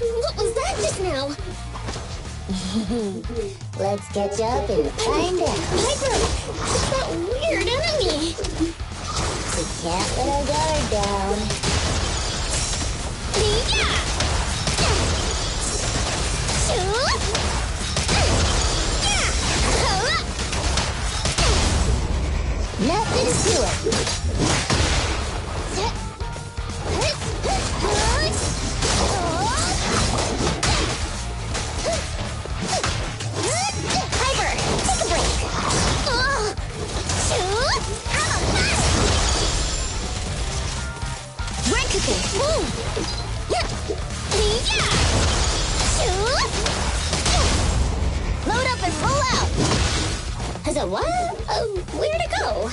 What was that just now? Let's catch up and find out. Piper! What's that weird enemy? We can't let our guard down. Nothing to it. Load up and roll out! As a what? Where to go?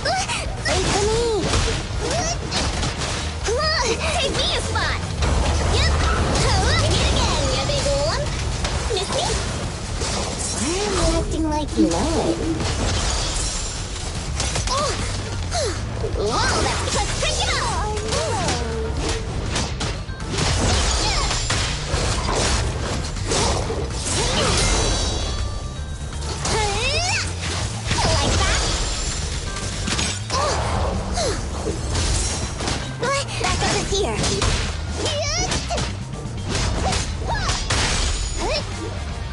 Wait for me! Take me a spot! Yep! Hit it again, you big one! Miss me? Why are you acting like you know it? Whoa, that's because crank it up! Like that? Back up is here.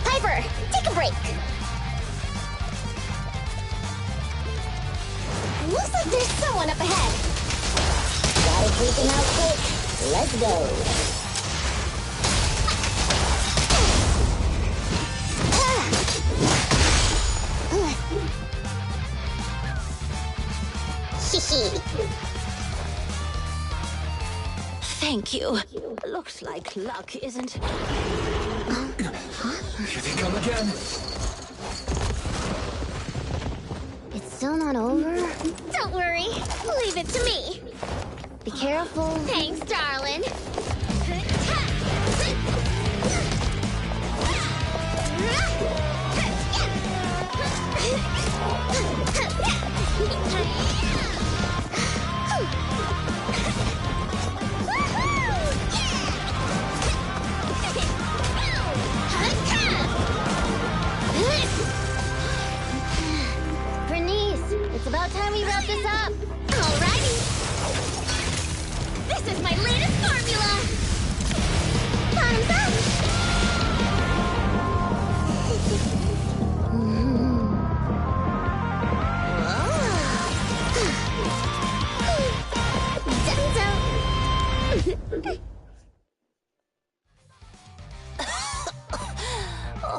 Piper, take a break. Looks like there's someone up ahead. Gotta freak him out quick. Let's go. Thank you. Looks like luck isn't... Here they come again. It's still not over? Don't worry. Leave it to me. Be careful. Thanks, darling. Burnice, it's about time we wrap this up. Alrighty. This is my latest formula. Bottoms up.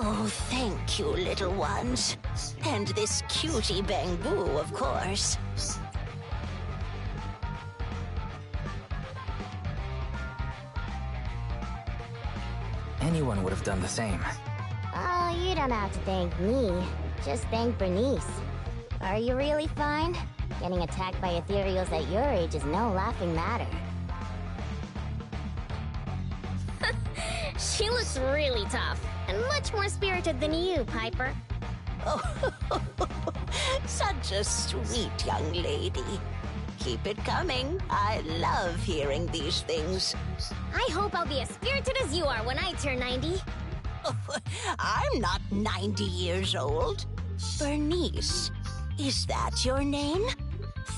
Oh, thank you, little ones. And this cutie bamboo, of course. Anyone would have done the same. Oh, you don't have to thank me. Just thank Burnice. Are you really fine? Getting attacked by ethereals at your age is no laughing matter. She looks really tough and much more spirited than you, Piper. Oh, such a sweet young lady. Keep it coming. I love hearing these things. I hope I'll be as spirited as you are when I turn 90. I'm not 90 years old. Burnice, is that your name?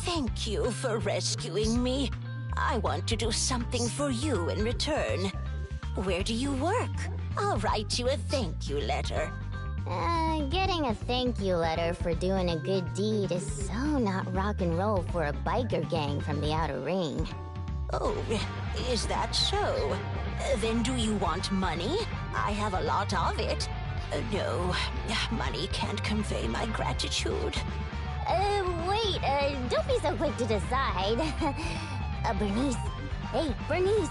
Thank you for rescuing me. I want to do something for you in return. Where do you work? I'll write you a thank you letter. Getting a thank you letter for doing a good deed is so not rock and roll for a biker gang from the outer ring. Oh, is that so? Then do you want money? I have a lot of it. No, money can't convey my gratitude. Wait, don't be so quick to decide. Burnice. Hey, Burnice,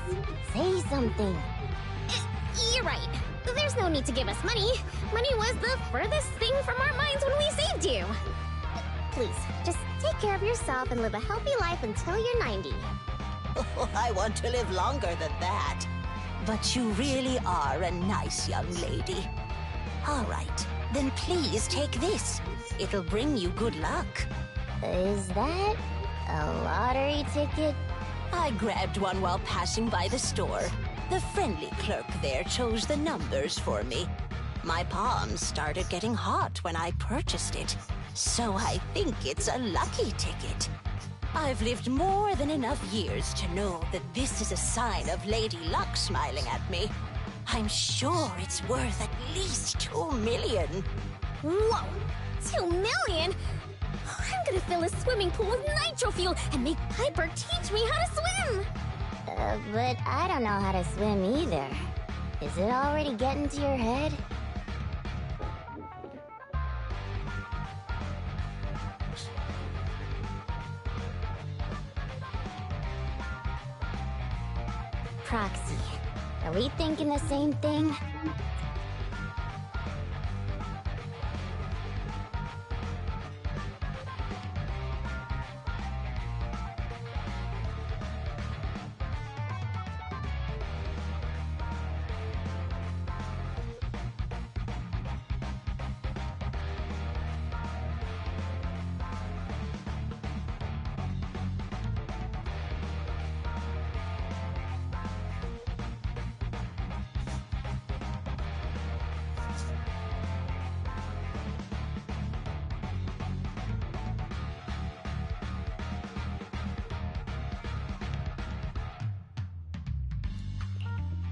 say something. You're right. There's no need to give us money. Money was the furthest thing from our minds when we saved you. Please, just take care of yourself and live a healthy life until you're 90. Oh, I want to live longer than that. But you really are a nice young lady. All right, then please take this. It'll bring you good luck. Is that a lottery ticket? I grabbed one while passing by the store. The friendly clerk there chose the numbers for me. My palms started getting hot when I purchased it, so I think it's a lucky ticket. I've lived more than enough years to know that this is a sign of Lady Luck smiling at me. I'm sure it's worth at least 2 million. Whoa! 2 million? I'm gonna fill a swimming pool with nitro fuel and make Piper teach me how to swim! But I don't know how to swim either. Is it already getting to your head? Proxy, are we thinking the same thing?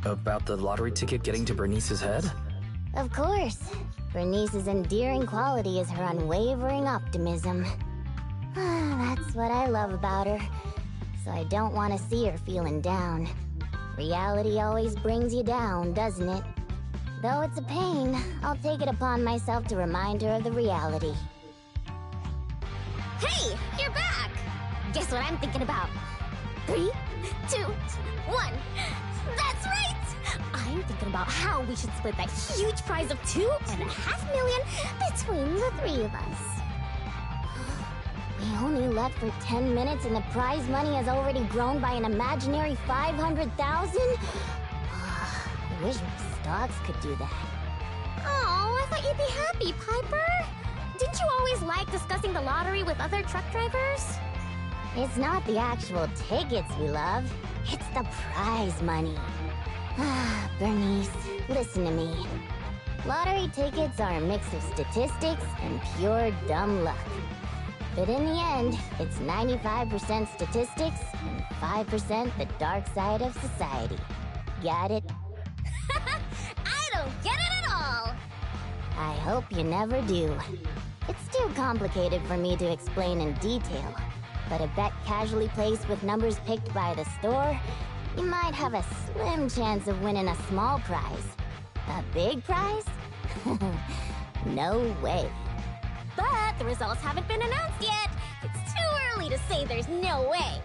About the lottery ticket getting to Burnice's head? Of course. Burnice's endearing quality is her unwavering optimism. That's what I love about her. So I don't want to see her feeling down. Reality always brings you down, doesn't it? Though it's a pain, I'll take it upon myself to remind her of the reality. Hey, you're back! Guess what I'm thinking about? 3, 2, 1. That's right! I'm thinking about how we should split that huge prize of $2.5 million between the 3 of us. We only left for 10 minutes and the prize money has already grown by an imaginary 500,000? I wish my stocks could do that. Oh, I thought you'd be happy, Piper. Didn't you always like discussing the lottery with other truck drivers? It's not the actual tickets we love, it's the prize money. Ah, Burnice, listen to me. Lottery tickets are a mix of statistics and pure dumb luck. But in the end, it's 95% statistics and 5% the dark side of society. Got it? I don't get it at all! I hope you never do. It's too complicated for me to explain in detail, but a bet casually placed with numbers picked by the store, you might have a slim chance of winning a small prize. A big prize? No way. But the results haven't been announced yet. It's too early to say there's no way.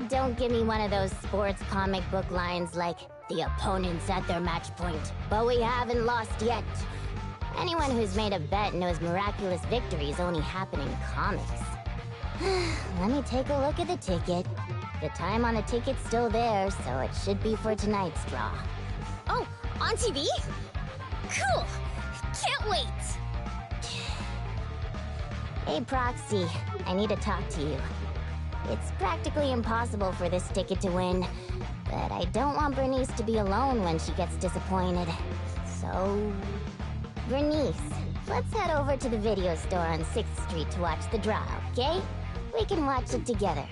Don't give me one of those sports comic book lines like, the opponent's at their match point, but we haven't lost yet. Anyone who's made a bet knows miraculous victories only happen in comics. Let me take a look at the ticket. The time on the ticket's still there, so it should be for tonight's draw. Oh, on TV? Cool! Can't wait! Hey, Proxy, I need to talk to you. It's practically impossible for this ticket to win, but I don't want Burnice to be alone when she gets disappointed. So... Burnice, let's head over to the video store on 6th Street to watch the draw, okay? We can watch it together.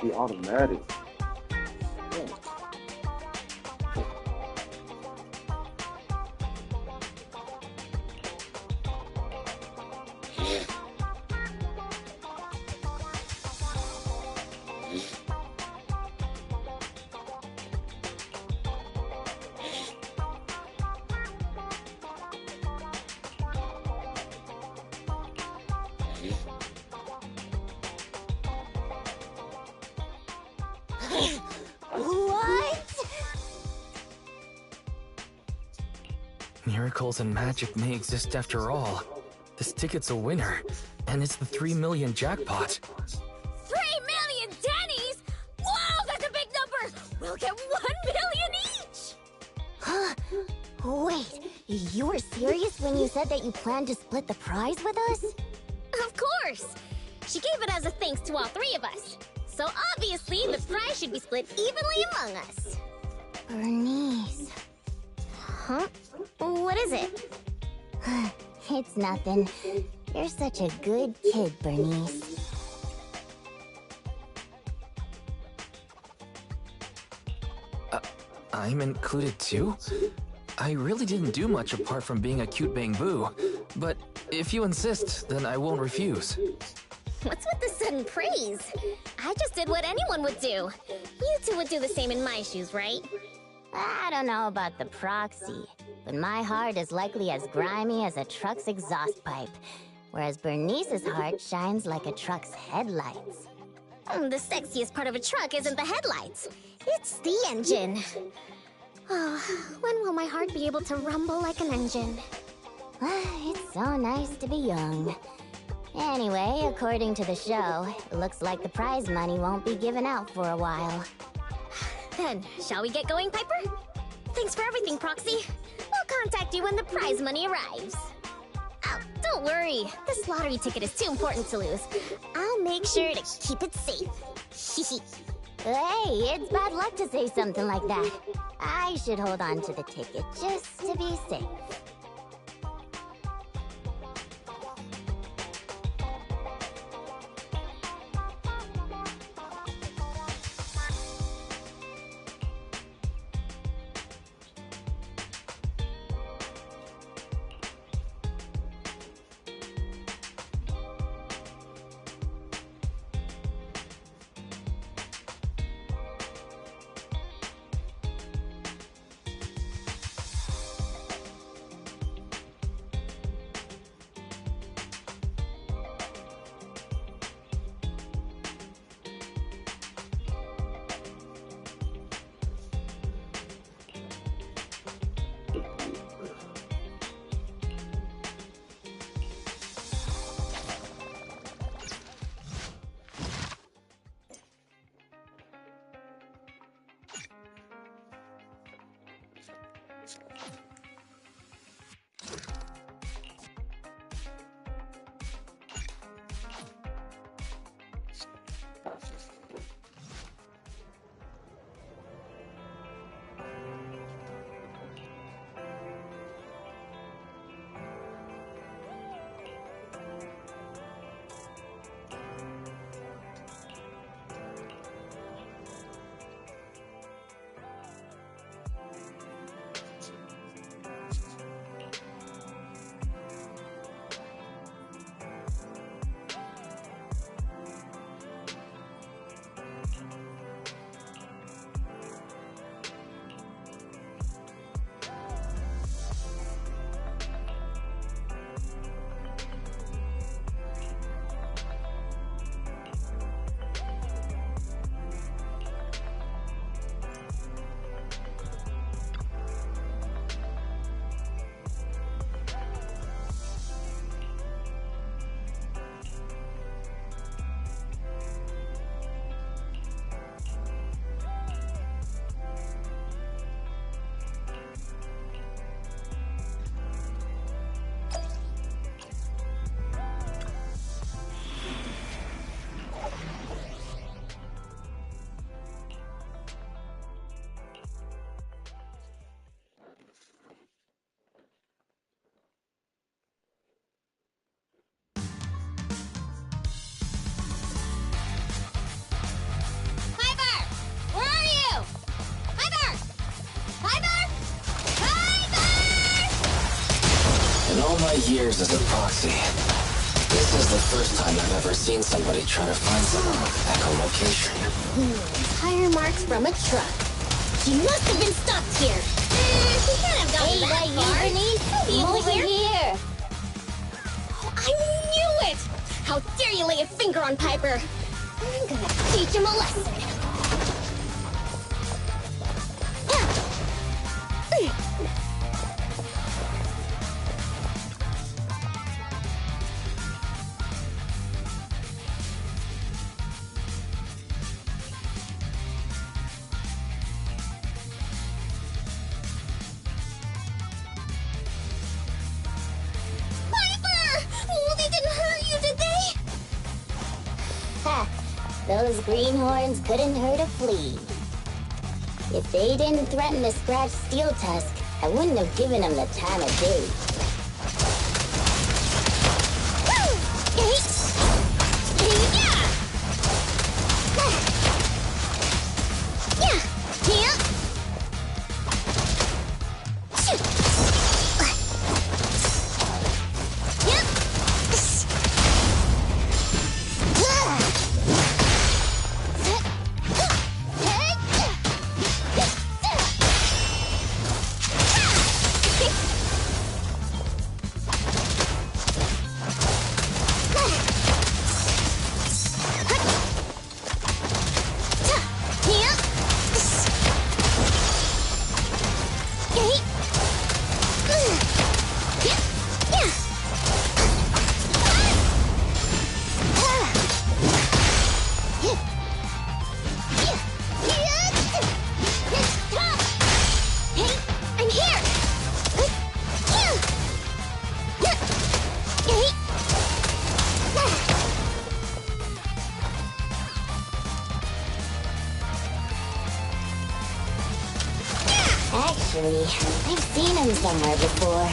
Be automatic. Miracles and magic may exist after all. This ticket's a winner, and it's the 3 million jackpot. 3 million Denny's? Whoa, that's a big number! We'll get 1 million each! Huh? Wait, you were serious when you said that you planned to split the prize with us? Of course! She gave it as a thanks to all 3 of us. So obviously, the prize should be split evenly among us. Burnice. Huh? What is it? It's nothing. You're such a good kid, Burnice. I'm included too? I really didn't do much apart from being a cute bang-boo, but if you insist, then I won't refuse. What's with the sudden praise? I just did what anyone would do. You two would do the same in my shoes, right? I don't know about the proxy, but my heart is likely as grimy as a truck's exhaust pipe, whereas Burnice's heart shines like a truck's headlights. The sexiest part of a truck isn't the headlights. It's the engine. Oh, when will my heart be able to rumble like an engine? It's so nice to be young. Anyway, according to the show, it looks like the prize money won't be given out for a while. Then, shall we get going, Piper? Thanks for everything, Proxy. We'll contact you when the prize money arrives. Oh, don't worry. This lottery ticket is too important to lose. I'll make sure to keep it safe. Hey, it's bad luck to say something like that. I should hold on to the ticket just to be safe. All my years as a proxy, this is the first time I've ever seen somebody try to find someone with echolocation. Tire marks from a truck. He must have been stopped here. He can't have gotten that far. Burnice, Be over over here. Oh, I knew it! How dare you lay a finger on Piper? I'm gonna teach him a lesson. Those greenhorns couldn't hurt a flea. If they didn't threaten to scratch Steel Tusk, I wouldn't have given them the time of day. Hey! Actually, I've seen them somewhere before.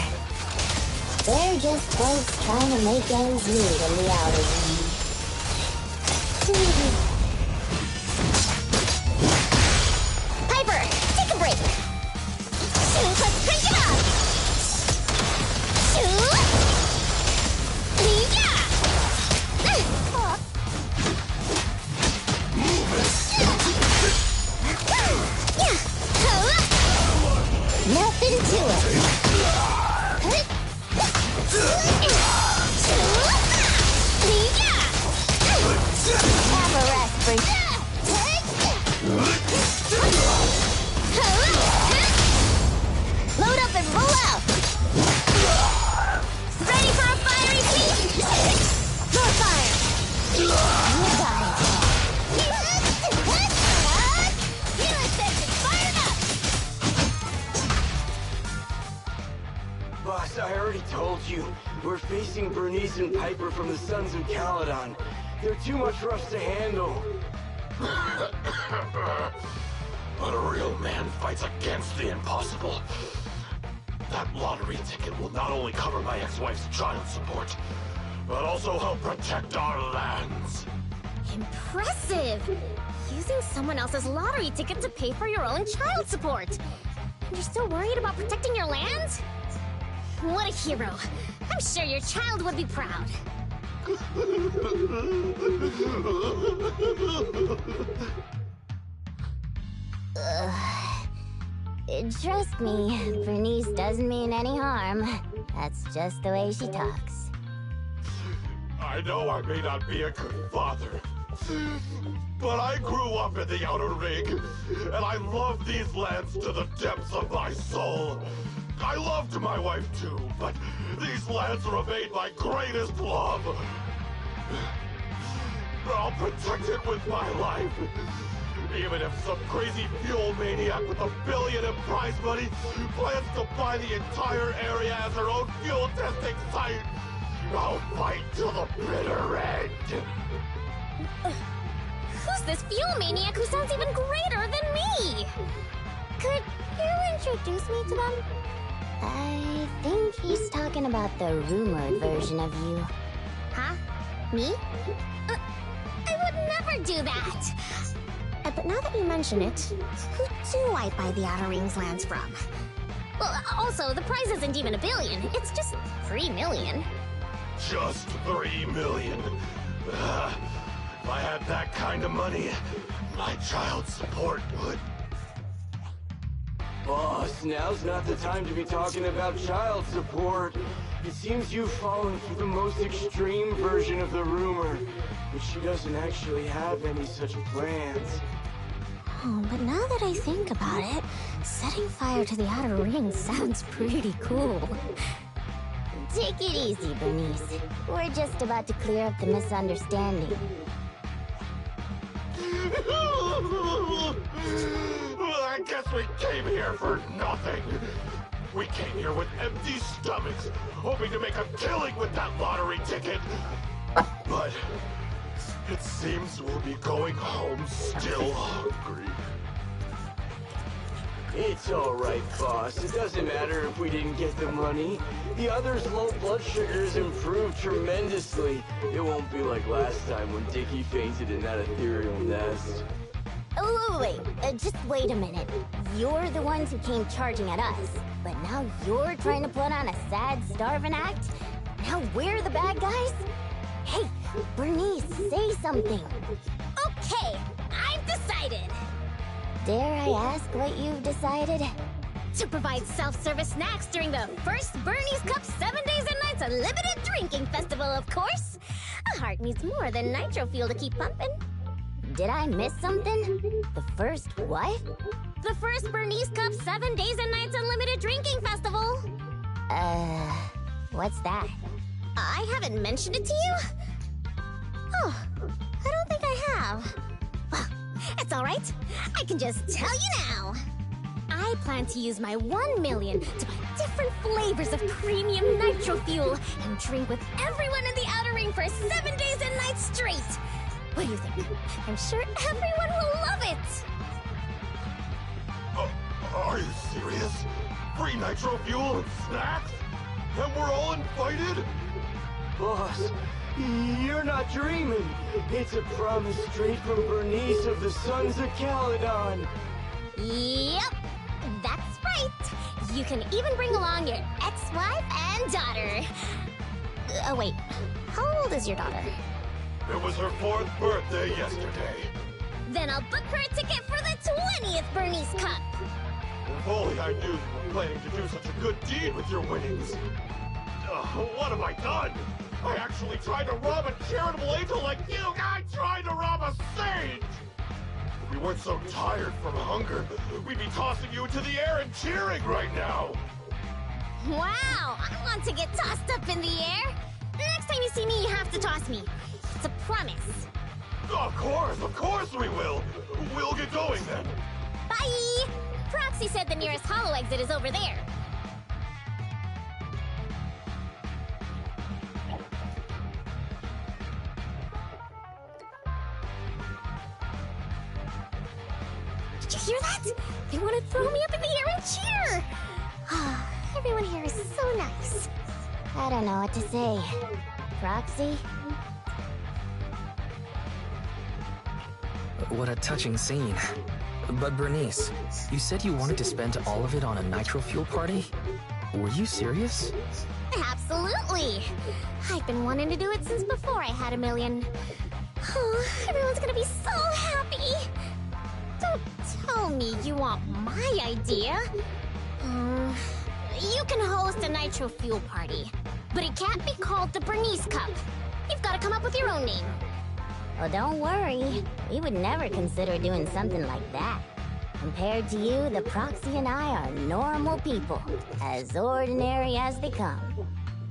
They're just folks trying to make ends meet in the outer ring. Piper, take a break. Shoot, let's crank it up. Shoot. Yeah. Nothing to it. Have a rest for Load up and roll out. Ready for a fiery feast? More fire. you got it. Healing station fired up. Boss, I already told you. We're facing Burnice and Piper from the Sons of Caledon. They're too much for us to handle. But a real man fights against the impossible. That lottery ticket will not only cover my ex-wife's child support, but also help protect our lands. Impressive! Using someone else's lottery ticket to pay for your own child support. And you're still worried about protecting your land? What a hero. I'm sure your child would be proud. Trust me, Burnice doesn't mean any harm. That's just the way she talks. I know I may not be a good father, but I grew up in the Outer Ring, and I love these lands to the depths of my soul. I loved my wife too, but these lands remain my greatest love. I'll protect it with my life. Even if some crazy fuel maniac with $1 billion in prize money plans to buy the entire area as their own fuel testing site, I'll fight till the bitter end. Who's this fuel maniac who sounds even greater than me? Could you introduce me to them? I think he's talking about the rumored version of you. Huh? Me? I would never do that! But now that you mention it, who do I buy the Outer Rings lands from? Well, also, the prize isn't even $1 billion. It's just 3 million. Just 3 million. If I had that kind of money, my child support would... Boss, now's not the time to be talking about child support. It seems you've fallen for the most extreme version of the rumor, but she doesn't actually have any such plans. Oh, but now that I think about it, setting fire to the Outer Ring sounds pretty cool. Take it easy, Burnice. We're just about to clear up the misunderstanding. I guess we came here for nothing. We came here with empty stomachs, hoping to make a killing with that lottery ticket. But it seems we'll be going home still hungry. It's alright, boss. It doesn't matter if we didn't get the money. The other's low blood sugars improved tremendously. It won't be like last time when Dickie fainted in that ethereal nest. Oh, wait. Just wait a minute. You're the ones who came charging at us, but now you're trying to put on a sad, starving act? Now we're the bad guys? Hey, Burnice, say something. Okay, I've decided! Dare I ask what you've decided? To provide self-service snacks during the first Burnice Cup 7 Days and Nights Unlimited Drinking Festival, of course! A heart needs more than nitro fuel to keep pumping. Did I miss something? The first what? The first Burnice Cup 7 Days and Nights Unlimited Drinking Festival! What's that? I haven't mentioned it to you? Oh, I don't think I have. Well, it's alright. I can just tell you now. I plan to use my 1 million to buy different flavors of premium nitro fuel and drink with everyone in the Outer Ring for 7 days and nights straight. What do you think? I'm sure everyone will love it. Are you serious? Free nitro fuel and snacks? And we're all invited? Boss, you're not dreaming. It's a promise straight from Burnice of the Sons of Caledon. Yep, that's right. You can even bring along your ex-wife and daughter. Oh wait, how old is your daughter? It was her 4th birthday yesterday. Then I'll book her a ticket for the 20th Burnice Cup. If only I knew you were planning to do such a good deed with your winnings. What have I done? I actually tried to rob a charitable angel like you! I tried to rob a sage! If we weren't so tired from hunger, we'd be tossing you into the air and cheering right now! Wow, I want to get tossed up in the air. Next time you see me, you have to toss me. It's a promise. Of course we will! We'll get going then! Bye! Proxy said the nearest hollow exit is over there. Did you hear that? They want to throw me up in the air and cheer! Everyone here is so nice. I don't know what to say. Proxy? What a touching scene. But Burnice, you said you wanted to spend all of it on a nitro fuel party? Were you serious? Absolutely! I've been wanting to do it since before I had a million. Oh, everyone's gonna be so happy! Don't tell me you want my idea. You can host a nitro fuel party, but it can't be called the Burnice Cup. You've got to come up with your own name. Well, don't worry. We would never consider doing something like that. Compared to you, the Proxy and I are normal people, as ordinary as they come.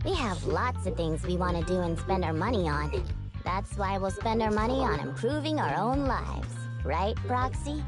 We have lots of things we want to do and spend our money on. That's why we'll spend our money on improving our own lives. Right, Proxy?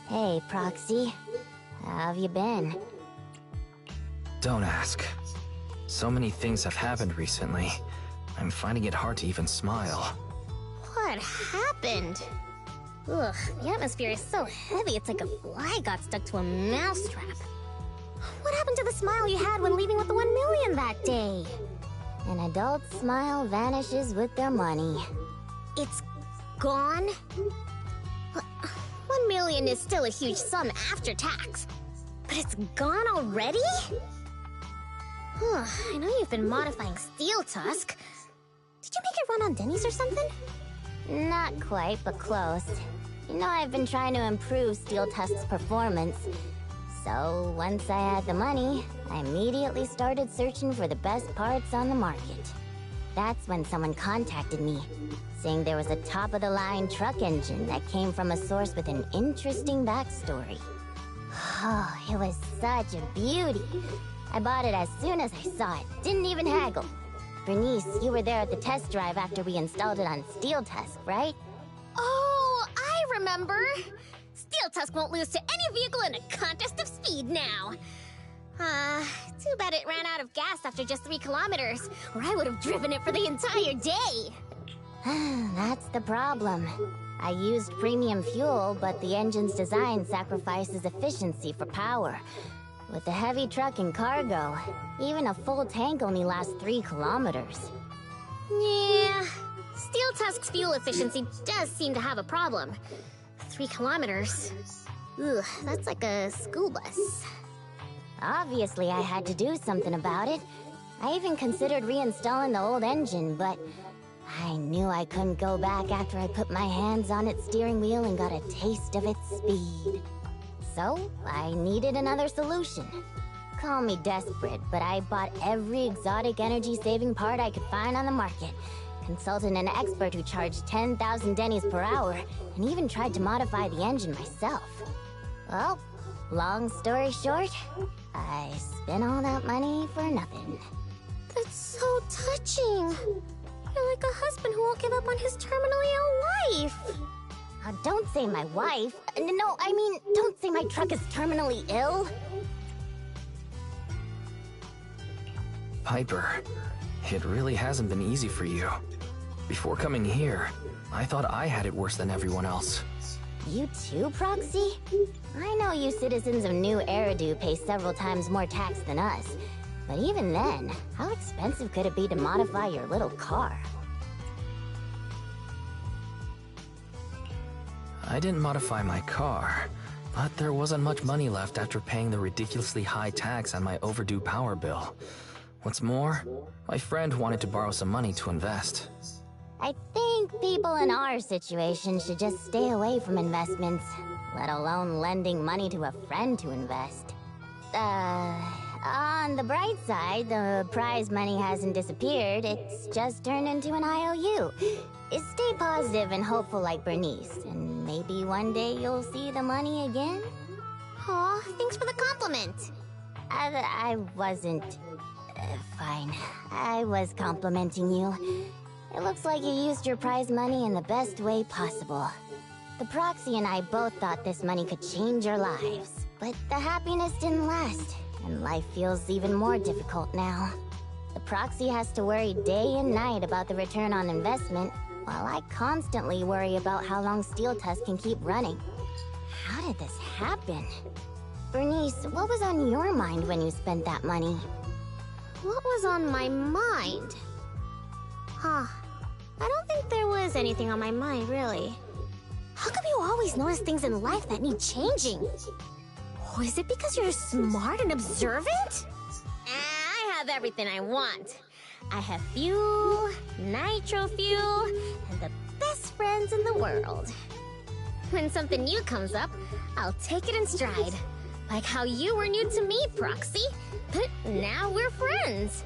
Hey, Proxy. How have you been? Don't ask. So many things have happened recently. I'm finding it hard to even smile. What happened? Ugh, the atmosphere is so heavy it's like a fly got stuck to a mousetrap. What happened to the smile you had when leaving with the 1 million that day? An adult's smile vanishes with their money. It's gone? 1 million is still a huge sum after tax. But it's gone already? I know you've been modifying Steel Tusk. Did you make it run on Denny's or something? Not quite, but close. You know, I've been trying to improve Steel Tusk's performance. So, once I had the money, I immediately started searching for the best parts on the market. That's when someone contacted me, saying there was a top-of-the-line truck engine that came from a source with an interesting backstory. Oh, it was such a beauty. I bought it as soon as I saw it, didn't even haggle. Burnice, you were there at the test drive after we installed it on Steel Tusk, right? Oh, I remember! Steel Tusk won't lose to any vehicle in a contest of speed now. Too bad it ran out of gas after just 3 kilometers, or I would have driven it for the entire day. That's the problem. I used premium fuel, but the engine's design sacrifices efficiency for power. With the heavy truck and cargo, even a full tank only lasts 3 kilometers. Yeah, Steel Tusk's fuel efficiency does seem to have a problem. 3 kilometers. Ugh, that's like a school bus. Obviously, I had to do something about it. I even considered reinstalling the old engine, but I knew I couldn't go back after I put my hands on its steering wheel and got a taste of its speed. So, I needed another solution. Call me desperate, but I bought every exotic energy-saving part I could find on the market, consulted an expert who charged 10,000 Denny's per hour, and even tried to modify the engine myself. Well, long story short, I spent all that money for nothing. That's so touching. You're like a husband who won't give up on his terminally ill wife. Don't say my wife. No, I mean, don't say my truck is terminally ill. Piper, it really hasn't been easy for you. Before coming here, I thought I had it worse than everyone else. You too, Proxy? I know you citizens of New Eridu pay several times more tax than us. But even then, how expensive could it be to modify your little car? I didn't modify my car, but there wasn't much money left after paying the ridiculously high tax on my overdue power bill. What's more, my friend wanted to borrow some money to invest. I think people in our situation should just stay away from investments, let alone lending money to a friend to invest. On the bright side, the prize money hasn't disappeared, it's just turned into an IOU. Stay positive and hopeful like Burnice, and maybe one day you'll see the money again? Aw, thanks for the compliment. I wasn't... fine. I was complimenting you. It looks like you used your prize money in the best way possible. The Proxy and I both thought this money could change our lives, but the happiness didn't last, and life feels even more difficult now. The Proxy has to worry day and night about the return on investment, while I constantly worry about how long Steel Tusk can keep running. How did this happen? Burnice, what was on your mind when you spent that money? What was on my mind? I don't think there was anything on my mind, really. How come you always notice things in life that need changing? Oh, is it because you're smart and observant? I have everything I want. I have fuel, nitro fuel, and the best friends in the world. When something new comes up, I'll take it in stride. Like how you were new to me, Proxy. But now we're friends.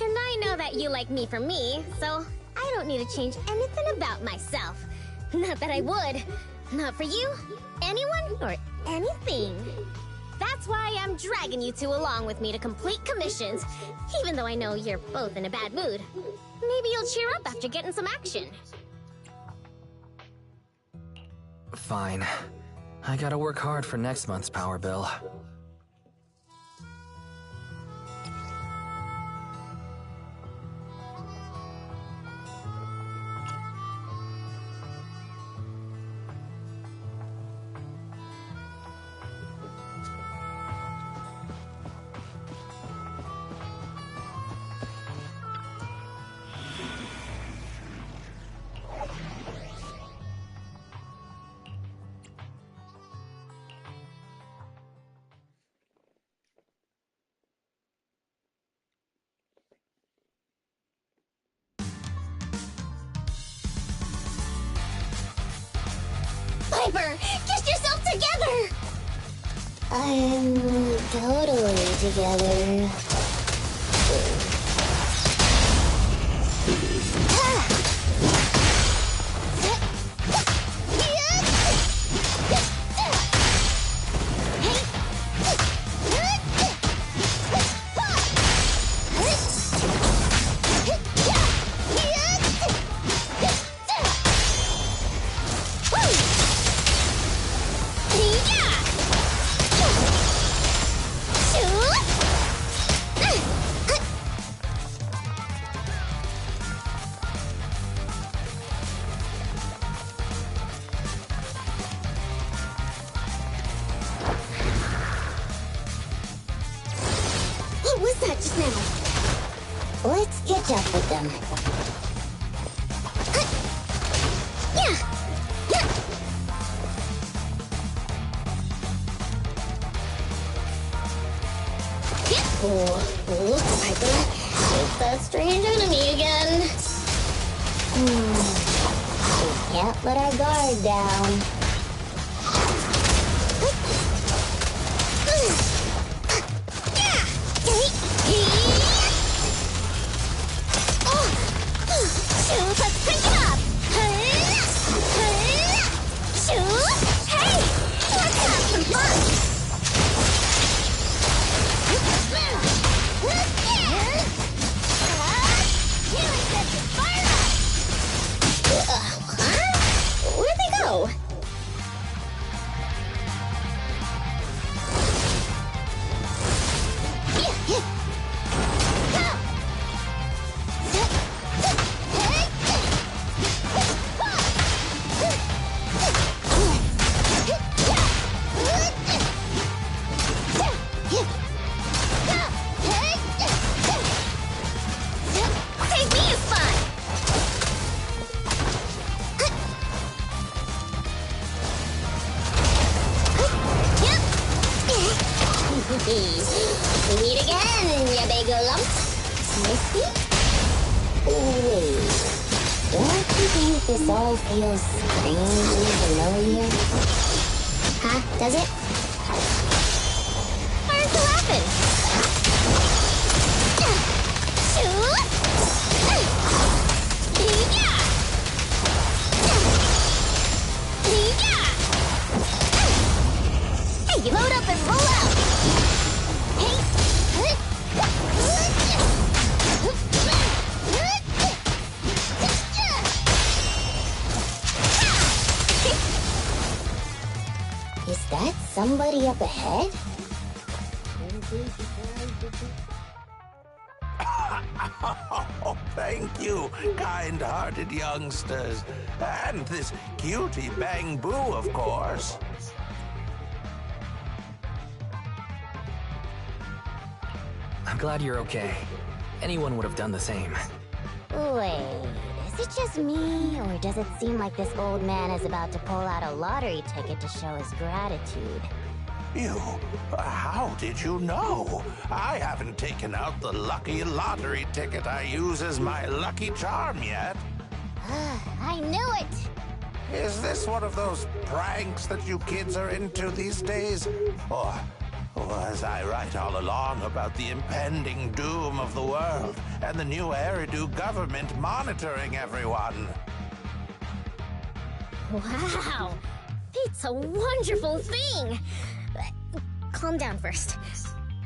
And I know that you like me for me, so I don't need to change anything about myself. Not that I would. Not for you, anyone, or anything. That's why I'm dragging you two along with me to complete commissions, even though I know you're both in a bad mood. Maybe you'll cheer up after getting some action. Fine. I gotta work hard for next month's power bill. Piper, get yourself together! I'm totally together. What was that just now? Let's catch up with them. Look, Piper, it's that strange enemy again. We can't let our guard down. Shoot, let's crank it up! Shoot! Hey! Let's have some fun! Where'd they go? Take me as fun! Meet again, ya big lump. Misty? Wait. Don't you think this all feels strangely familiar? Huh? Does it? Why aren't you laughing? Shoot! Hey, load up and roll out! Is that somebody up ahead? Oh, thank you, kind-hearted youngsters. And this cutie Bang Boo, of course. I'm glad you're okay. Anyone would have done the same. Wait, is it just me, or does it seem like this old man is about to pull out a lottery ticket to show his gratitude? How did you know? I haven't taken out the lucky lottery ticket I use as my lucky charm yet. I knew it! Is this one of those pranks that you kids are into these days? Or was I right all along about the impending doom of the world and the new Eridu government monitoring everyone? Wow! It's a wonderful thing! Calm down first.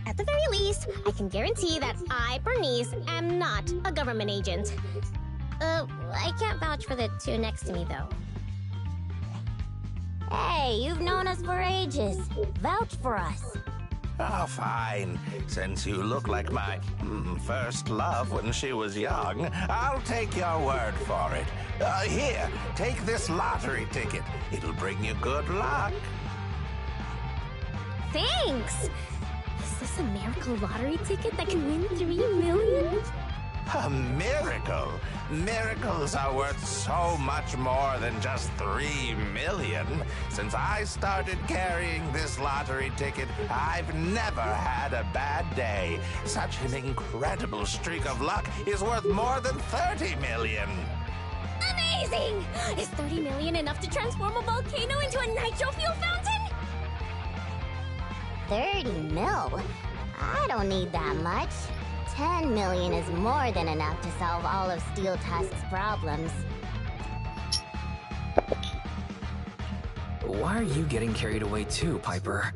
At the very least, I can guarantee that I, Burnice, am not a government agent. I can't vouch for the two next to me, though. Hey, you've known us for ages. Vouch for us. Oh, fine. Since you look like my first love when she was young, I'll take your word for it. Here, take this lottery ticket. It'll bring you good luck. Thanks! Is this a miracle lottery ticket that can win 3 million? A miracle? Miracles are worth so much more than just 3 million. Since I started carrying this lottery ticket, I've never had a bad day. Such an incredible streak of luck is worth more than 30 million. Amazing! Is 30 million enough to transform a volcano into a nitro fuel fountain? 30 mil? I don't need that much. 10 million is more than enough to solve all of Steel Tusk's problems. Why are you getting carried away too, Piper?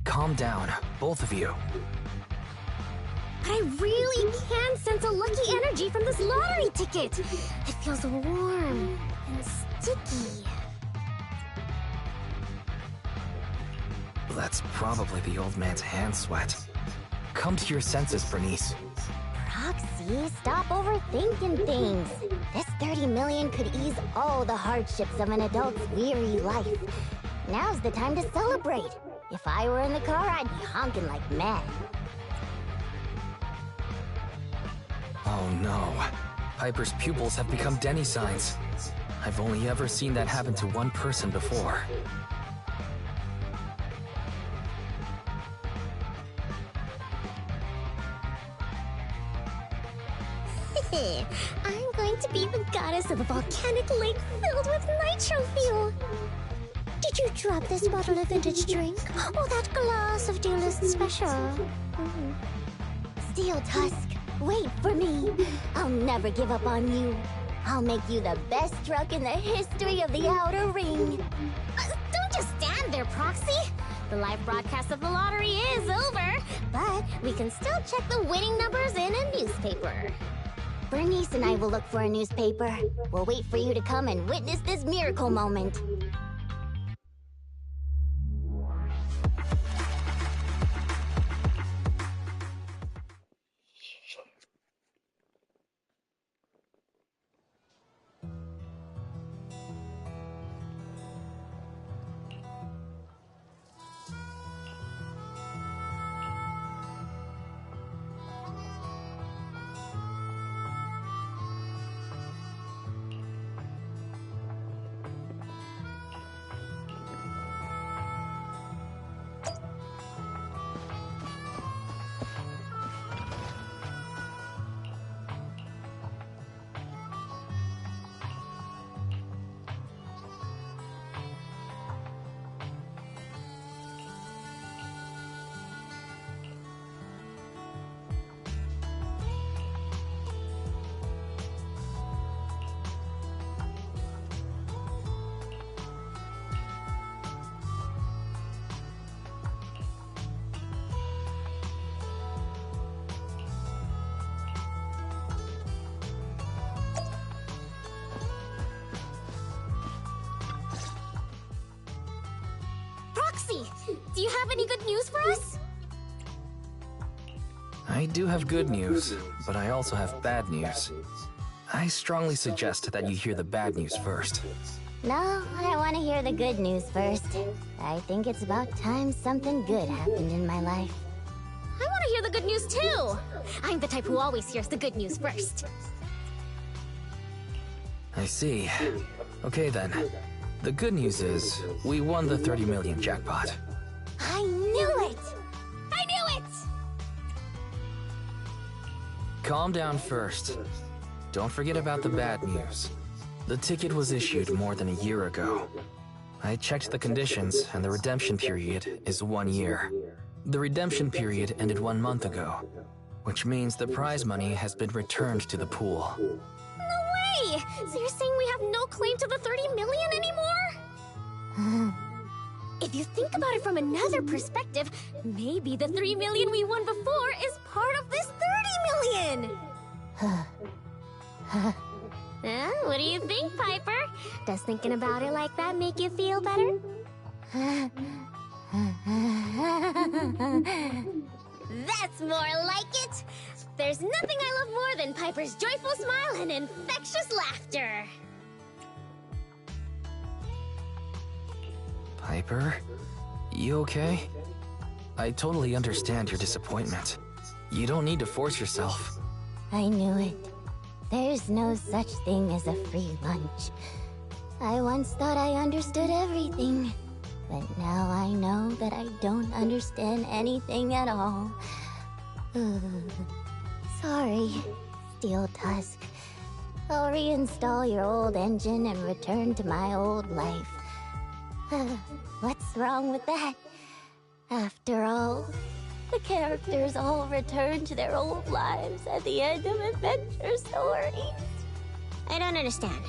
Calm down, both of you. But I really can sense a lucky energy from this lottery ticket. It feels warm and sticky. That's probably the old man's hand sweat. Come to your senses, Burnice. Proxy, stop overthinking things. This 30 million could ease all the hardships of an adult's weary life. Now's the time to celebrate. If I were in the car, I'd be honking like mad. Oh no. Piper's pupils have become Denny signs. I've only ever seen that happen to one person before. I'm going to be the goddess of a volcanic lake filled with nitro fuel. Did you drop this bottle of vintage drink? Or that glass of dearest special? Steel Tusk, wait for me. I'll never give up on you. I'll make you the best truck in the history of the Outer Ring. Don't just stand there, Proxy. The live broadcast of the lottery is over, but we can still check the winning numbers in a newspaper. Burnice and I will look for a newspaper. We'll wait for you to come and witness this miracle moment. Do you have any good news for us? I do have good news, but I also have bad news. I strongly suggest that you hear the bad news first. No, I want to hear the good news first. I think it's about time something good happened in my life. I want to hear the good news too. I'm the type who always hears the good news first. I see. Okay then. The good news is, we won the 30 million jackpot. I knew it! I knew it! Calm down first. Don't forget about the bad news. The ticket was issued more than a year ago. I checked the conditions, and the redemption period is 1 year. The redemption period ended 1 month ago, which means the prize money has been returned to the pool. No way! So you're saying we have no claim to the 30 million anymore? If you think about it from another perspective, maybe the 3 million we won before is part of this 30 million! What do you think, Piper? Does thinking about it like that make you feel better? That's more like it! There's nothing I love more than Piper's joyful smile and infectious laughter. Piper? You okay? I totally understand your disappointment. You don't need to force yourself. I knew it. There's no such thing as a free lunch. I once thought I understood everything, but now I know that I don't understand anything at all. Sorry, Steel Tusk. I'll reinstall your old engine and return to my old life. What's wrong with that? After all, the characters all return to their old lives at the end of adventure stories. I don't understand,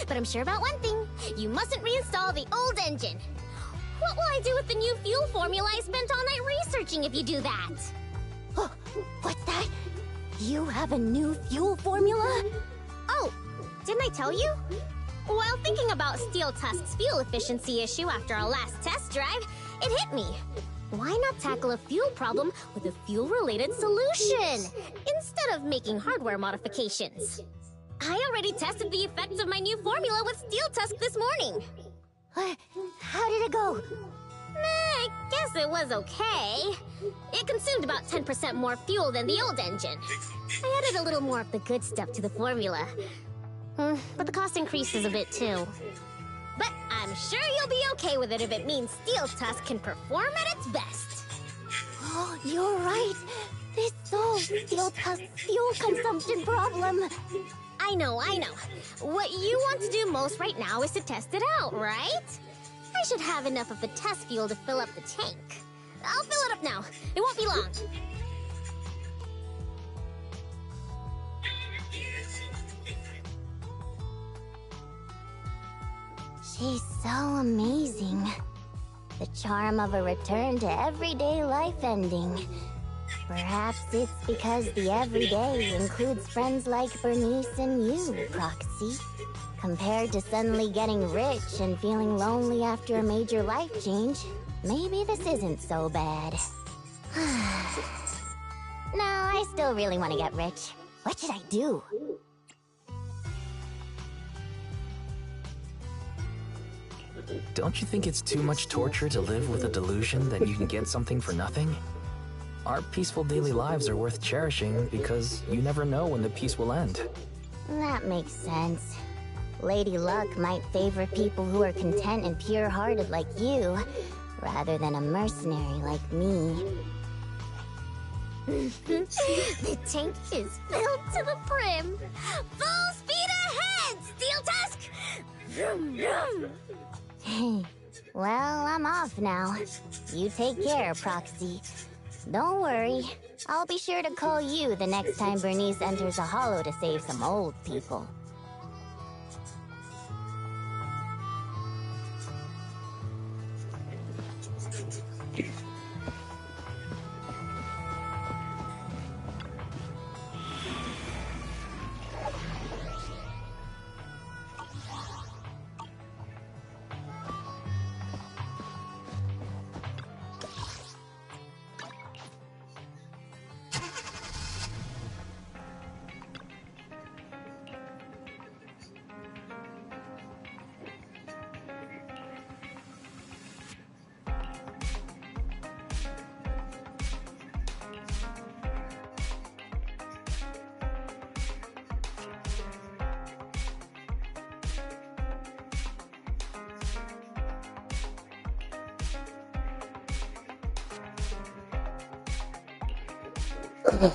but I'm sure about one thing. You mustn't reinstall the old engine. What will I do with the new fuel formula I spent all night researching if you do that? Oh, what's that? You have a new fuel formula? Oh, didn't I tell you? While thinking about Steel Tusk's fuel efficiency issue after our last test drive, it hit me. Why not tackle a fuel problem with a fuel-related solution, instead of making hardware modifications? I already tested the effects of my new formula with Steel Tusk this morning. How did it go? I guess it was okay. It consumed about 10% more fuel than the old engine. I added a little more of the good stuff to the formula. But the cost increases a bit too. But I'm sure you'll be okay with it if it means Steel Tusk can perform at its best. Oh, you're right. This solves Steel Tusk's fuel consumption problem. I know. What you want to do most right now is to test it out, right? I should have enough of the test fuel to fill up the tank. I'll fill it up now. It won't be long. She's so amazing. The charm of a return to everyday life ending. Perhaps it's because the everyday includes friends like Burnice and you, Proxy. Compared to suddenly getting rich and feeling lonely after a major life change, maybe this isn't so bad. No, I still really want to get rich. What should I do? Don't you think it's too much torture to live with a delusion that you can get something for nothing? Our peaceful daily lives are worth cherishing because you never know when the peace will end. That makes sense. Lady Luck might favor people who are content and pure-hearted like you, rather than a mercenary like me. The tank is filled to the brim. Full speed ahead, Steel Tusk! Vroom, vroom. Well, I'm off now. You take care, Proxy. Don't worry. I'll be sure to call you the next time Burnice enters a hollow to save some old people. Ugh.